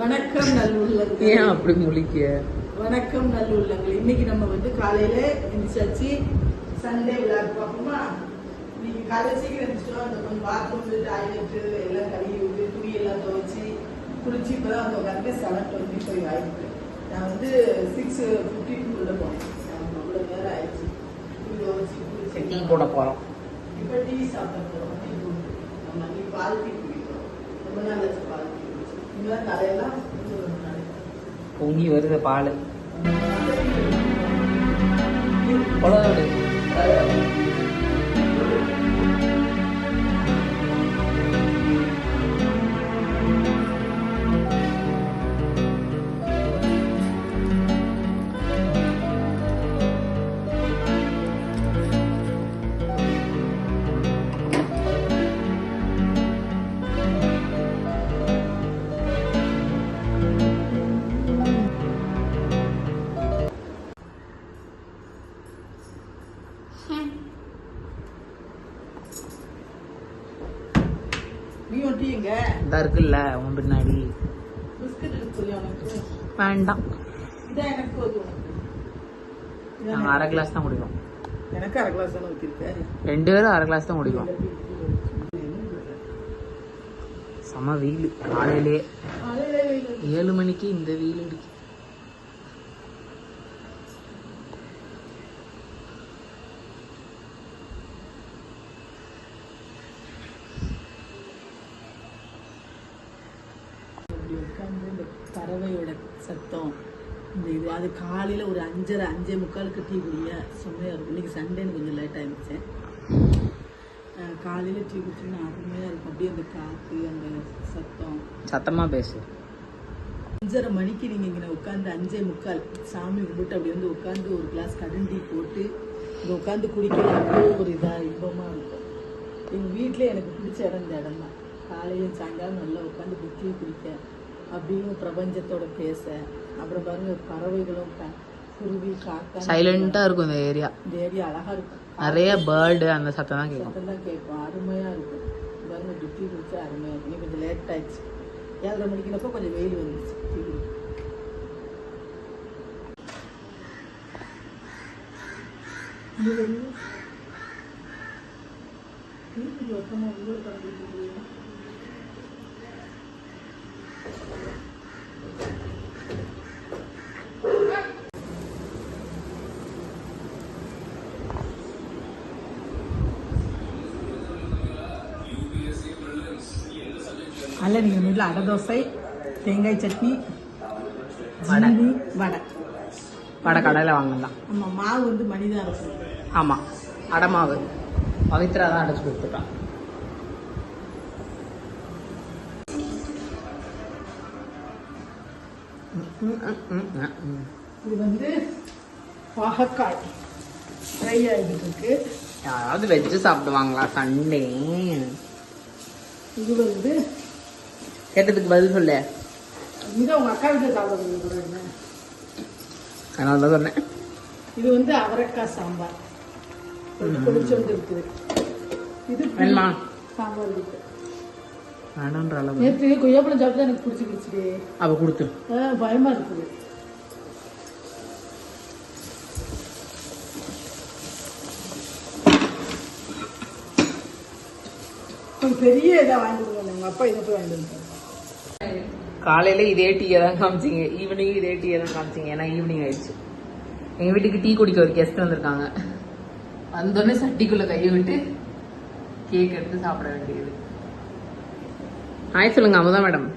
வணக்கம் நல்லுள்ளங்கள். ஏன் அப்படி முழிக்க? வணக்கம் நல்லுள்ளங்கள். இன்னைக்கு நம்ம வந்து காலையில எந்திரிச்சாச்சு. சண்டே விளையாட்டு பார்ப்போமா? இன்னைக்கு காலையில சீக்கிரம் எந்திரிச்சோம். அந்த கொஞ்சம் பாத்ரூம் டாய்லெட் எல்லாம் கழுவி விட்டு துணி எல்லாம் துவைச்சு குளிச்சு இப்பதான் வந்து உட்காந்து 7:25 ஆயிடுச்சு. நான் வந்து 6:52 போனேன். அவ்வளோ நேரம் ஆயிடுச்சு. டீ போட போறோம். இப்போ டீ சாப்பிட போறோம். நம்ம நீ பால் டீ குடிக்கிறோம். ரொம்ப நாள் ஆச்சு பால் டீ குடிச்சு. இங்கெல்லாம் தலையெல்லாம் பொங்கி வருது பால். பொழாது இருக்குல்ல உன் பின்னாடி. வேண்டாம், நாங்கள் அரை கிளாஸ் தான் குடிக்கிறோம். எனக்கு அரை கிளாஸ் தானே ஊற்றிருக்காரு. 2 பேரும் அரை கிளாஸ் தான் குடிக்கிறோம். செம வெயில். காலையிலே 7 மணிக்கு இந்த வெயில் அடிக்கு. இந்த பறவையோட சத்தம் இந்த இது அது காலையில் ஒரு 5:45 டீ குடிய செம்மையாக இருக்கும். இன்னைக்கு சண்டேன்னு கொஞ்சம் லேட் ஆகிடுச்சு. காலையில் டீ குடிச்சுன்னா அருமையாக இருக்கும். அப்படியே அந்த காற்று அந்த சத்தம். சத்தமாக பேசு. 5:30 மணிக்கு நீங்கள் இங்கே உட்காந்து 5:45 சாமி கும்பிட்டு அப்படி வந்து உட்காந்து ஒரு கிளாஸ் கடன் டீ போட்டு இங்கே உட்காந்து குடிக்கலாம். அப்படியே ஒரு இதாக இன்பமாக இருக்கும். எங்கள் வீட்டிலே எனக்கு பிடிச்ச இடம் இந்த இடம் தான். காலையிலும் சாயங்காலம் நல்லா உட்காந்து புத்தியை குடிக்க அப்படின்னு பிரபஞ்சத்தோட பேச. அப்புறம் பாருங்க பறவைகளும் குருவி காக்கா சைலண்டா இருக்கும். இந்த ஏரியா அழகா இருக்கும். நிறைய பேர்டு அந்த சத்தம் தான் கேட்கும். அருமையா இருக்கும். பாருங்க புத்தி குடிச்சா அருமையா இருக்கும். நீ கொஞ்சம் லேட் ஆயிடுச்சு. 7:30 மணிக்கிறப்போ கொஞ்சம் வெயில் வந்துச்சு. அதில் நீங்கள் வீட்டில் அடை தோசை, தேங்காய் சட்னி, ஜீனி, வடை கடையில் வாங்கலாம். ஆமாம், மாவு வந்து மணிதான் இருக்கும். ஆமாம், அடை மாவு பவித்ரா தான் அடைச்சி கொடுத்துட்டான். இது வந்து பாகக்காய் ஃப்ரை ஆகிட்டு இருக்கு. யாராவது வெஜ்ஜு சாப்பிடுவாங்களா சண்டே? இது வந்து கேட்டதுக்கு பதில் சொல்ல. இது உங்க அக்கா வீட்டில் சாப்பிட. அதனால தான் சொன்னேன். இது வந்து அவரைக்காய் சாம்பார் குடிச்சோண்டு இருக்குது. இது சாம்பார் இருக்கு. நேற்று கொய்யாப்பழம் சாப்பிட்டு எனக்கு பிடிச்சிருச்சு. அவ கொடுத்து பயமா இருக்குது. பெரிய இதா வாங்கிட்டு உங்க அப்பா இதை போய் வாங்கிட்டு. காலையில இதே டீயை தான் காமிச்சிங்க, ஈவினிங் இதே டீயை தான் காமிச்சிங்க. ஏன்னா ஈவினிங் ஆயிடுச்சு. எங்க வீட்டுக்கு டீ குடிக்க ஒரு கெஸ்ட் வந்திருக்காங்க. வந்தோடனே சட்டிக்குள்ள கையை விட்டு கேக் எடுத்து சாப்பிட வேண்டியது. ஹாய் சொல்லுங்க அமுதா மேடம்.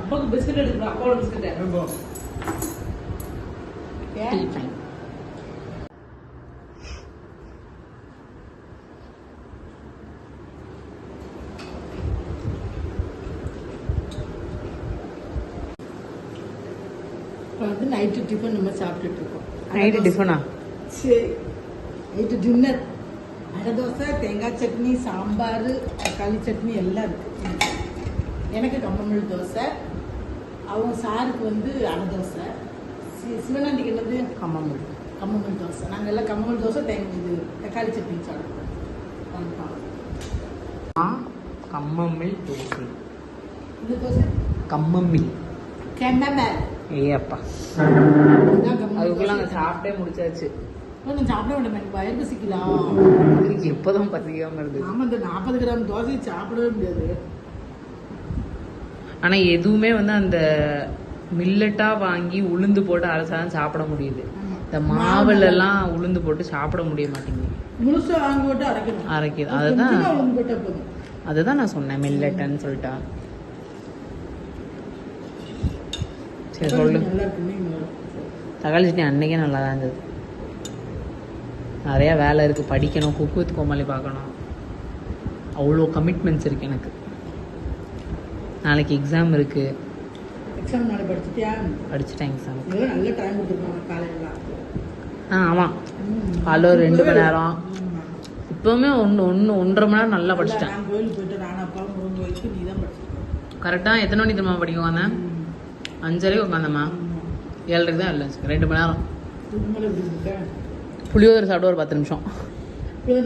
அப்பாவுக்கு பிஸ்கட் எடுத்துக்கோ. அப்பாவோட பிஸ்கட் டீ டைம். வந்து நைட்டு டிஃபன் நம்ம சாப்பிட்டுட்டு இருக்கோம். நைட்டு டிஃபனா? சரி, நைட்டு டின்னர் அடை தோசை, தேங்காய் சட்னி, சாம்பார், தக்காளி சட்னி எல்லாம் இருக்கு. எனக்கு கம்மங்கூழ் தோசை, அவங்க சாருக்கு வந்து அடை தோசை, சிவனாண்டிக்கு என்னது கம்மம்புல். கம்மங்கல் தோசை. நாங்கள் எல்லாம் கம்மங்கல் தோசை இது தக்காளி சட்னி சாப்பிடுவோம். கம்மம்மில் தோசை. இந்த தோசை கம்மம்மில். கெண்டமல். ஏப்பா அதுக்குள்ள நாங்கள் சாப்பிட்டே முடிச்சாச்சு. கொஞ்சம் சாப்பிட வேண்டாம், எனக்கு வயிறு பசிக்கலாம். எப்போதான் பசிக்காம இருக்கு. ஆமாம், இந்த 40 கிராம் தோசையை சாப்பிடவே முடியாது. ஆனால் எதுவுமே வந்து அந்த மில்லட்டா வாங்கி உளுந்து போட்டு அரைச்சாதான் சாப்பிட முடியுது. இந்த மாவுல எல்லாம் உளுந்து போட்டு சாப்பிட முடிய மாட்டேங்குது. முழுசா வாங்கி போட்டு அரைக்கணும். அரைக்குது. அதுதான் உளுந்து போட்டா போதும். அதுதான் நான் சொன்னேன் மில்லட்டுன்னு சொல்லிட்டா. சரி சொல்லு. நல்லா இருக்குன்னு தக்காளி சட்னி அன்னைக்கே நல்லா தான் இருந்தது. நிறையா வேலை இருக்குது, படிக்கணும், குக்கு வித் கோமாளி பார்க்கணும், அவ்வளோ கமிட்மெண்ட்ஸ் இருக்குது எனக்கு. நாளைக்கு எக்ஸாம் இருக்குது. எக்ஸாம் நாளை படிச்சுட்டியா? படிச்சுட்டேன் எக்ஸாம். நல்ல டைம் கொடுத்துருக்காங்க காலையில. ஆமாம், காலைல ஒரு 2 மணி நேரம். இப்போவுமே 1.5 மணி நேரம் நல்லா படிச்சிட்டேன். நான் கோயிலுக்கு போயிட்டு நானும் அப்பாவும் முருங்க வச்சு நீ தான் படிச்சிருக்கேன். கரெக்டாக எத்தனை மணிக்கு திரும்ப படிக்க வந்தேன்? 5:30 உட்காந்தம்மா. 7:30 தான் இல்லை, 2 மணி நேரம். புளியோதரை சாப்பிட ஒரு 10 நிமிஷம்.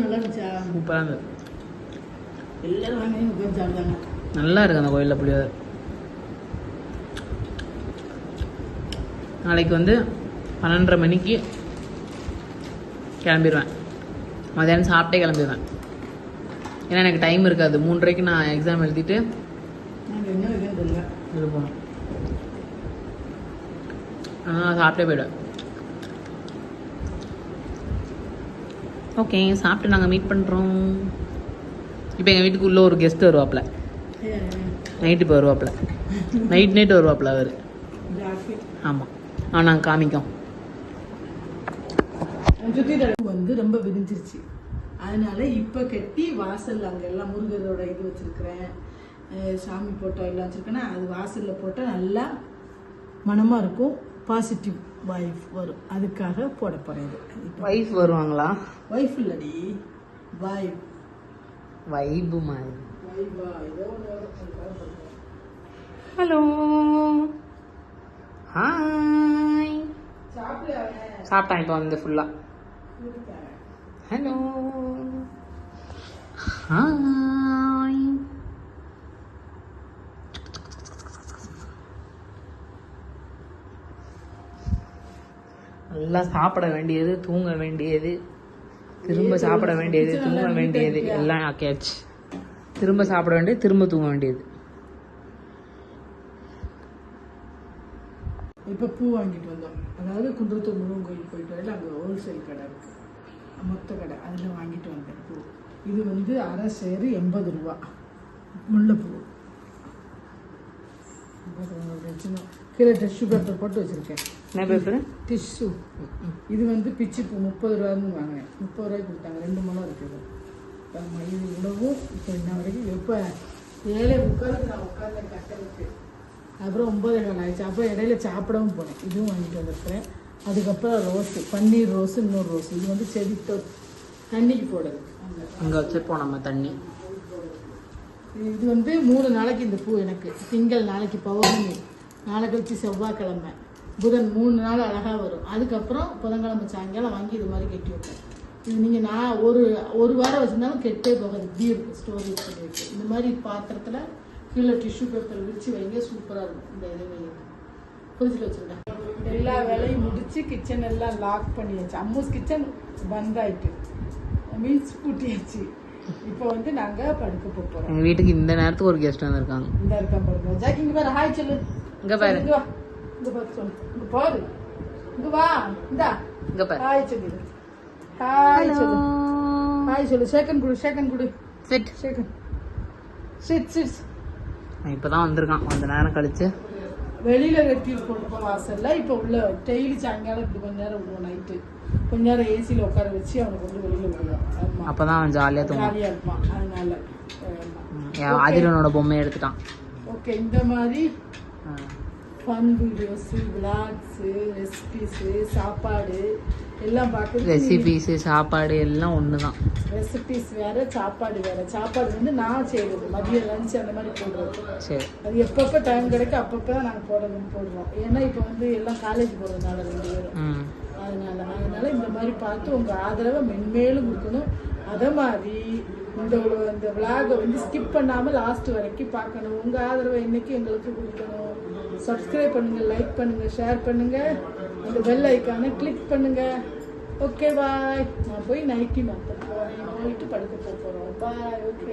நல்லா இருந்துச்சா? சூப்பராக இருந்தது. எல்லாரும் வாங்கி உட்காந்து சாப்பிட்டாங்க. நல்லா இருக்குது அந்த கோயிலில் புளியோதரை. நாளைக்கு வந்து 12:30 மணிக்கு கிளம்பிடுவேன். மதியானம் சாப்பிட்டே கிளம்பிடுவேன். ஏன்னா எனக்கு டைம் இருக்காது. 3:30க்கு நான் எக்ஸாம் எழுதிட்டு என்ன வைக்கணும் தெரியல. இது போகணும். ஆனால் சாப்பிட்டே போயிடுவேன். ஓகே, சாப்பிட்டு நாங்கள் மீட் பண்ணுறோம். இப்போ எங்கள் வீட்டுக்கு உள்ளே ஒரு கெஸ்ட் வருவாப்பில். நைட்டு இப்போ வருவாப்பில். நைட் வருவாப்பில் அவர். ஆமாம், நாங்கள் காமிக்கோம். சுற்றி வந்து ரொம்ப விரிஞ்சிருச்சு. அதனால இப்போ கட்டி வாசல் அங்கே எல்லாம் முருகரோட இது வச்சுருக்கிறேன், சாமி போட்டோ எல்லாம் வச்சுருக்கேன்னா அது வாசலில் போட்டால் நல்லா மனமாக இருக்கும். பாசிட்டிவ் வைஃப் வரும். அதுக்காக போட போகிறேன். வைஃப் வருவாங்களா? வைஃப் இல்லடி, வைஃப். வைபு மாதிரி. வைஃபா ஏதோ ஒன்று. Hello, hi. சாப்பிட்டேன் இப்போ வந்து ஃபுல்லாக. Hello, hi. நல்லா சாப்பிட வேண்டியது, தூங்க வேண்டியது, திரும்ப சாப்பிட வேண்டியது, தூங்க வேண்டியது எல்லாம் ஆக்கியாச்சு. திரும்ப சாப்பிட வேண்டியது, திரும்ப தூங்க வேண்டியது. இப்போ பூ வாங்கிட்டு வந்தோம். அதாவது குன்றத்தூர் முருகன் கோயில் போயிட்டு வரல, அங்கே ஹோல்சேல் கடை இருக்குது, மொத்த கடை. அதில் வாங்கிட்டு வந்தேன் பூ. இது வந்து அரை சேரு 80 ரூபா. முல்லைப்பூ கீழே டிஷ்யூ பேப்பர் போட்டு வச்சுருக்கேன். என்ன பேப்பர்? டிஷ்யூ. இது வந்து பிச்சிப்பூ 30 ரூபான்னு வாங்கினேன். 30 ரூபாய்க்கு கொடுத்தாங்க. 2 முழம் இருக்குது. இது உணவும் இப்போ இன்ன வரைக்கும் எப்போ 7:45 நான் உட்காந்து கட்டலுக்கு. அப்புறம் 9:15 ஆயிடுச்சு. அப்புறம் இடையில சாப்பிடவும் போனேன். இதுவும் வாங்கிட்டு வந்திருக்கிறேன். அதுக்கப்புறம் ரோஸு, பன்னீர் ரோஸு, இன்னொரு ரோஸு. இது வந்து செடித்தோ தண்ணிக்கு போடுறது. அங்கே வச்சுருப்போம் நம்ம தண்ணி. இது வந்து 3 நாளைக்கு இந்த பூ எனக்கு. திங்கள் நாளைக்கு பௌர்ணமி, நாளை கழிச்சு செவ்வாய்க்கிழமை, புதன் 3 நாள் அழகாக வரும். அதுக்கப்புறம் புதன்கிழமை சாயங்காலம் வாங்கி இது மாதிரி கட்டி வைப்பேன். இது நீங்கள் நான் ஒரு வாரம் வச்சுருந்தாலும் கெட்டே போகாது. இப்படி இருக்கும் ஸ்டோரேஜ் பண்ணி வச்சு. இந்த மாதிரி பாத்திரத்தில் கீழே டிஷ்யூ பேப்பர் விரிச்சு வைங்க, சூப்பராக இருக்கும். இந்த இதை வைங்க, ஃப்ரிட்ஜில் வச்சுருக்கேன். எல்லா வேலையும் முடிச்சு கிச்சன் எல்லாம் லாக் பண்ணியாச்சு. அம்மூஸ் கிச்சன் பந்த் ஆயிட்டு, மீன்ஸ் பூட்டியாச்சு. இப்போ வந்து நாங்கள் படுக்க போகிறோம். எங்கள் வீட்டுக்கு இந்த நேரத்துக்கு ஒரு கெஸ்ட் வந்திருக்காங்க. இந்த இருக்கா பாருங்க. ஜாக்கி இங்கே பாரு, ஹாய் சொல்லு. இங்கே பாரு, இங்கே வா, இங்கே பாரு சொல்லு. இங்கே பாரு, இங்கே வா, இந்தா இங்கே பாரு. ஹாய் சொல்லு. ஹாய் சொல்லு. ஹாய் சொல்லு. ஷேக்கன் கொடு, ஷேக்கன் கொடு. Sit shake hand. Sit sit. இப்போ தான் வந்திருக்கான், கொஞ்ச நேரம் கழிச்சு. வெளியில் கட்டி போட்டுப்போம் வாசலில். இப்போ உள்ள டெய்லி சாயங்காலம் இப்படி கொஞ்ச நேரம் விடுவோம். நைட்டு கொஞ்ச நேரம் ஏசியில் உட்கார வச்சு அவனை கொண்டு வெளியில் விடுவோம். ஆமாம், அப்போ தான் அவன் ஜாலியாக தூங்குவான். ஜாலியாக இருப்பான். அதனால ஆதிரனோட பொம்மையை எடுத்துட்டான். ஓகே, இந்த மாதிரி ஃபன் வீடியோஸு, விளாக்ஸு, ரெசிபீஸு, சாப்பாடு எல்லாம் பார்க்குறது. ரெசிபிஸ் சாப்பாடு எல்லாம் ஒண்ணுதான். ரெசிபிஸ் வேற, சாப்பாடு வேற. சாப்பாடு வந்து நான் செய்யறது, மதியம் லஞ்ச் அந்த மாதிரி போடுறது. சரி. அது எப்பப்போ டைம் கிடைக்கும் அப்பப்போ தான் நாங்கள் போடுறோம். ஏன்னா இப்போ வந்து எல்லாம் காலேஜ் போகிறதுனால 2 பேரும். அதனால இந்த மாதிரி பார்த்து உங்கள் ஆதரவை மென்மேலும் கொடுக்கணும். அதே மாதிரி இந்த விளாகை வந்து ஸ்கிப் பண்ணாமல் லாஸ்ட் வரைக்கும் பார்க்கணும். உங்கள் ஆதரவை இன்னைக்கு எங்களுக்கு கொடுக்கணும். சப்ஸ்கிரைப் பண்ணுங்கள், லைக் பண்ணுங்கள், ஷேர் பண்ணுங்கள், அந்த பெல் ஐக்கானை கிளிக் பண்ணுங்கள். Okay bye. நான் போய் நைட்டி மாற்ற போகிறேன், போயிட்டு படுக்க போகிறோம். பாய். ஓகே.